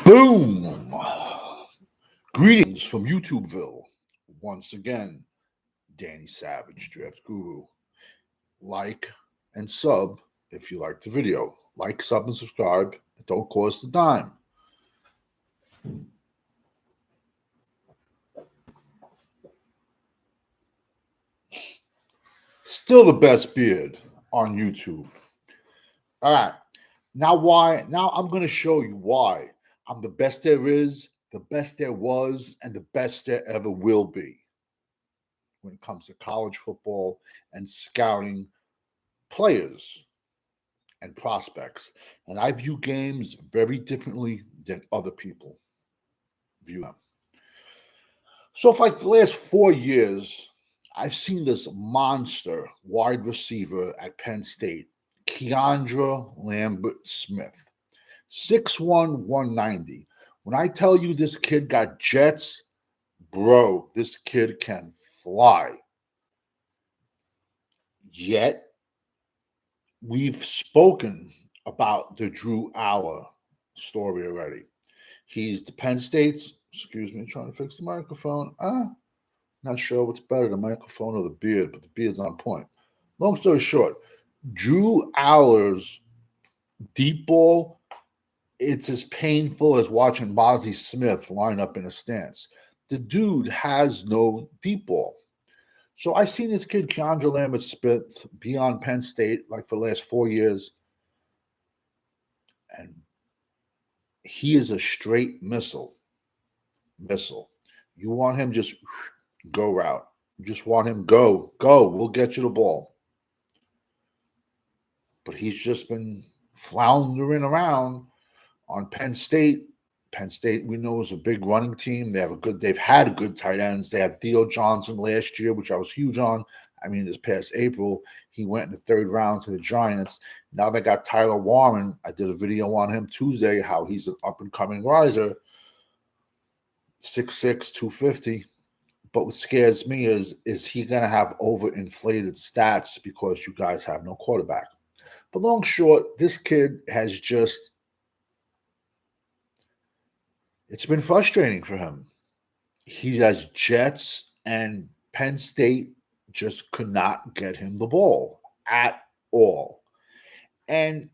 Boom! Greetings from YouTubeville. Once again, Danny Savage, Draft Guru. Like and sub if you like the video. Like, sub, and subscribe. It don't cost a dime. Still the best beard on YouTube. All right. Now why? Now I'm going to show you why I'm the best there is, the best there was, and the best there ever will be when it comes to college football and scouting players and prospects. And I view games very differently than other people view them. So for like the last 4 years, I've seen this monster wide receiver at Penn State, Keandra Lambert-Smith, 6'1", 190. When I tell you this kid got jets, bro, this kid can fly. Yet, we've spoken about the Drew Aller story already. He's the Penn State's, excuse me, trying to fix the microphone. Not sure what's better, the microphone or the beard, but the beard's on point. Long story short, Drew Aller's deep ball, it's as painful as watching Mozzie Smith line up in a stance. The dude has no deep ball. So I seen this kid, Keandra Lambert-Smith, be on Penn State like for the last 4 years. And he is a straight missile. You want him just go route. You just want him go. We'll get you the ball. But he's just been floundering around on Penn State. Penn State, we know, is a big running team. They've had good tight ends. They had Theo Johnson last year, which I was huge on. I mean, this past April, he went in the third round to the Giants. Now they got Tyler Warren. I did a video on him Tuesday, how he's an up-and-coming riser, 6'6", 250. But what scares me is he going to have overinflated stats because you guys have no quarterback? But long short, this kid has just, it's been frustrating for him. He has jets, and Penn State just could not get him the ball at all. And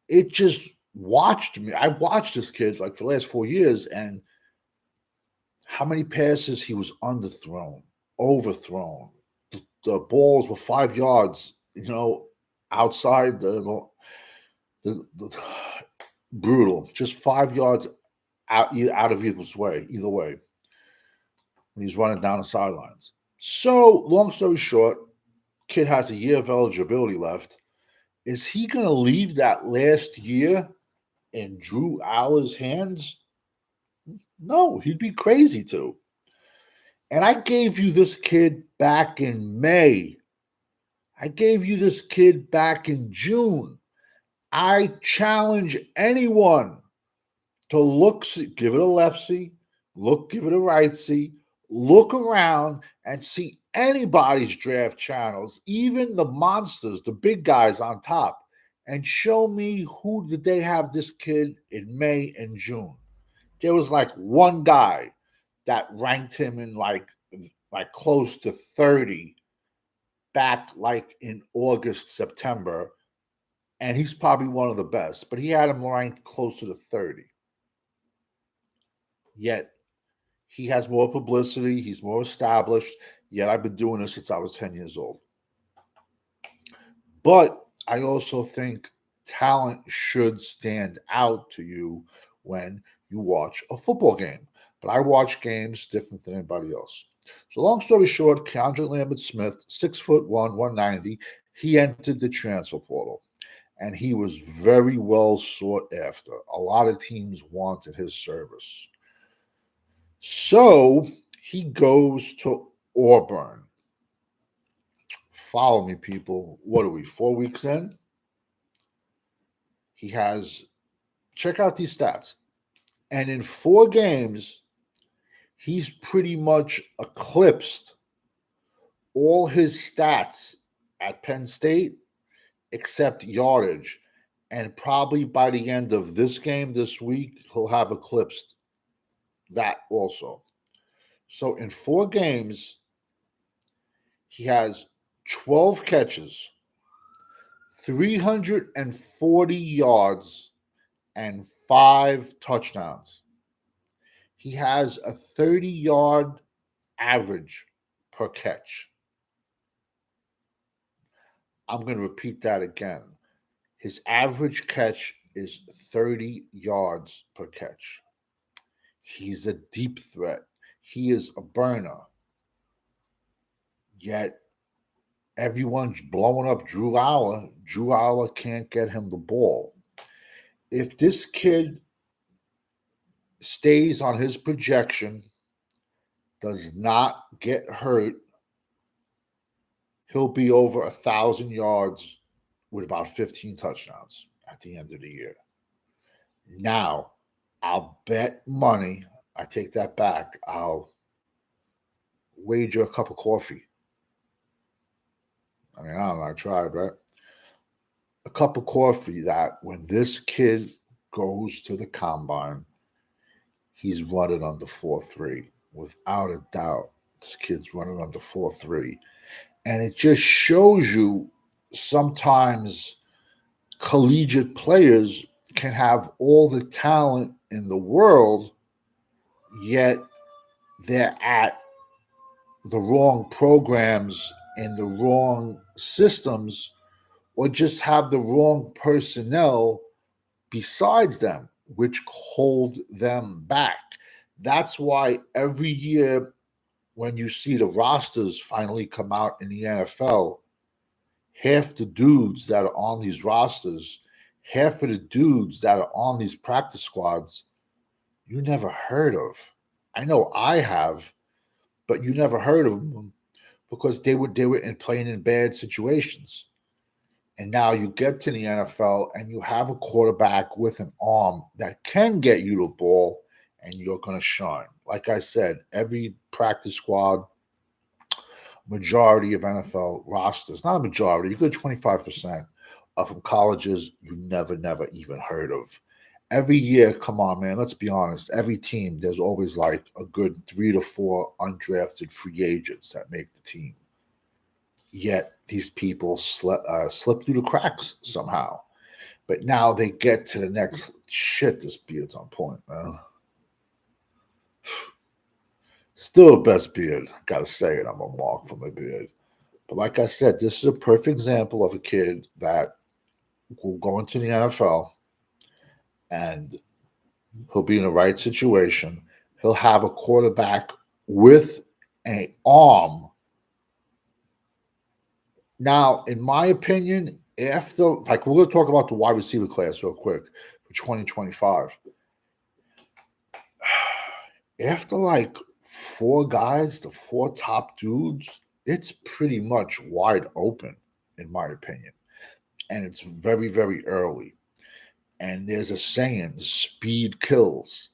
it just watched me. I watched this kid like for the last 4 years, and how many passes he was underthrown, overthrown. The balls were 5 yards, outside the brutal, just 5 yards out of either way, when he's running down the sidelines. So, long story short, kid has a year of eligibility left. Is he going to leave that last year in Drew Aller's hands? No, he'd be crazy to. And I gave you this kid back in May. I gave you this kid back in June. I challenge anyone to give it a left-see, give it a right-see, look around and see anybody's draft channels, even the monsters, the big guys on top, and show me who did they have this kid in May and June. There was like one guy that ranked him in like close to 30 back like in August, September, and he's probably one of the best, but he had him ranked closer to 30. Yet he has more publicity, he's more established, yet I've been doing this since I was 10 years old. But I also think talent should stand out to you when you watch a football game. But I watch games different than anybody else. So long story short, Keandra Lambert-Smith, 6'1", 190, he entered the transfer portal. And he was very well sought after. A lot of teams wanted his service. So he goes to Auburn. Follow me, people. What are we, 4 weeks in? He has, check out these stats. And in 4 games, he's pretty much eclipsed all his stats at Penn State except yardage. And probably by the end of this game this week, he'll have eclipsed that also. So in 4 games, he has 12 catches, 340 yards, and 5 touchdowns. He has a 30-yard average per catch. I'm going to repeat that again. His average catch is 30 yards per catch. He's a deep threat. He is a burner. Yet everyone's blowing up Drew Aller. Drew Aller can't get him the ball. If this kid stays on his projection, does not get hurt, he'll be over 1,000 yards with about 15 touchdowns at the end of the year. Now, I'll bet money. I take that back. I'll wager a cup of coffee. I mean, I don't know. I tried, right? A cup of coffee that when this kid goes to the combine, he's running under 4.3. Without a doubt, this kid's running under 4.3. And it just shows you sometimes collegiate players can have all the talent in the world, yet they're at the wrong programs and the wrong systems, or just have the wrong personnel besides them, which hold them back. That's why every year when you see the rosters finally come out in the NFL, half the dudes that are on these rosters, half of the dudes that are on these practice squads, you never heard of. I know I have, but you never heard of them because they were playing in bad situations. And now you get to the NFL and you have a quarterback with an arm that can get you the ball, and you're going to shine. Like I said, every practice squad, majority of NFL rosters, not a majority, a good 25% are from colleges you never even heard of. Every year, come on, man, let's be honest, every team, there's always like a good 3 to 4 undrafted free agents that make the team. Yet these people slip through the cracks somehow. But now they get to the next shit. This beard's on point, man. Still the best beard. Gotta say it. I'm a mark for my beard. But like I said, this is a perfect example of a kid that will go into the NFL and he'll be in the right situation. He'll have a quarterback with an arm. Now, in my opinion, after, like, we're going to talk about the wide receiver class real quick for 2025. After like 4 guys, the 4 top dudes, it's pretty much wide open, in my opinion. And it's very, very early. And there's a saying, speed kills.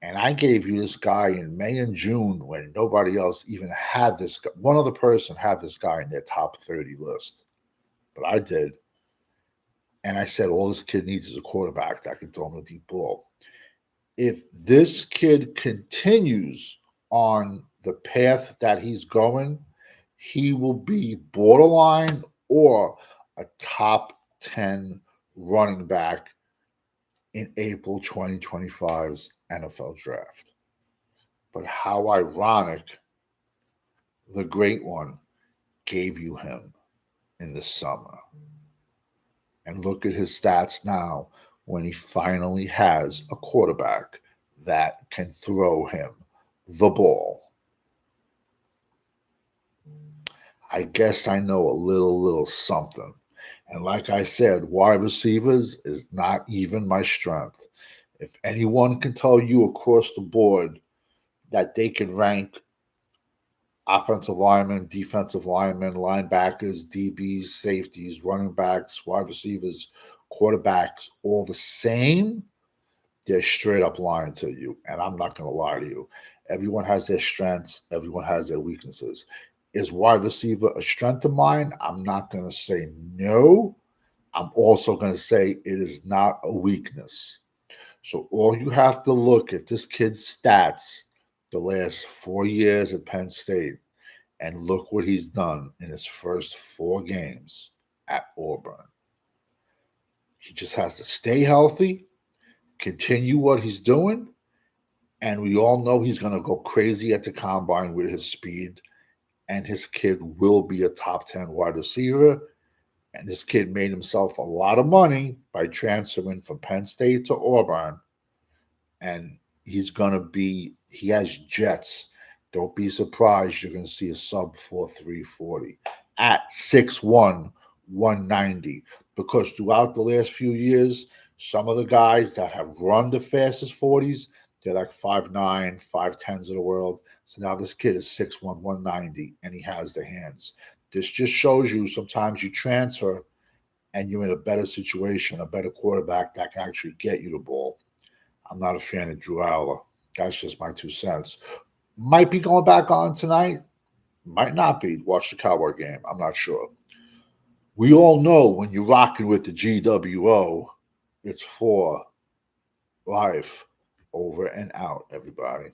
And I gave you this guy in May and June when nobody else even had this. One other person had this guy in their top 30 list. But I did. And I said, all this kid needs is a quarterback that can throw him a deep ball. If this kid continues on the path that he's going, he will be borderline or a top 10 running back in April 2025's NFL draft. But how ironic, the great one gave you him in the summer. And look at his stats now when he finally has a quarterback that can throw him the ball. I guess I know a little something. And like I said, wide receivers is not even my strength. If anyone can tell you across the board that they can rank offensive linemen, defensive linemen, linebackers, DBs, safeties, running backs, wide receivers, quarterbacks, all the same, they're straight up lying to you. And I'm not going to lie to you. Everyone has their strengths. Everyone has their weaknesses. Is wide receiver a strength of mine? I'm not going to say no. I'm also going to say it is not a weakness. So all you have to look at this kid's stats the last 4 years at Penn State and look what he's done in his first 4 games at Auburn. He just has to stay healthy, continue what he's doing, and we all know he's going to go crazy at the combine with his speed, and his kid will be a top 10 wide receiver. And this kid made himself a lot of money by transferring from Penn State to Auburn. And he has jets. Don't be surprised you're going to see a sub 4.340 at 6'1", 190. Because throughout the last few years, some of the guys that have run the fastest 40s, they're like 5'9", 5'10s of the world. So now this kid is 6'1", 190, and he has the hands. This just shows you sometimes you transfer and you're in a better situation, a better quarterback that can actually get you the ball. I'm not a fan of Drew Aller. That's just my 2 cents. Might be going back on tonight. Might not be. Watch the Cowboy game. I'm not sure. We all know when you're rocking with the GWO, it's for life. Over and out, everybody.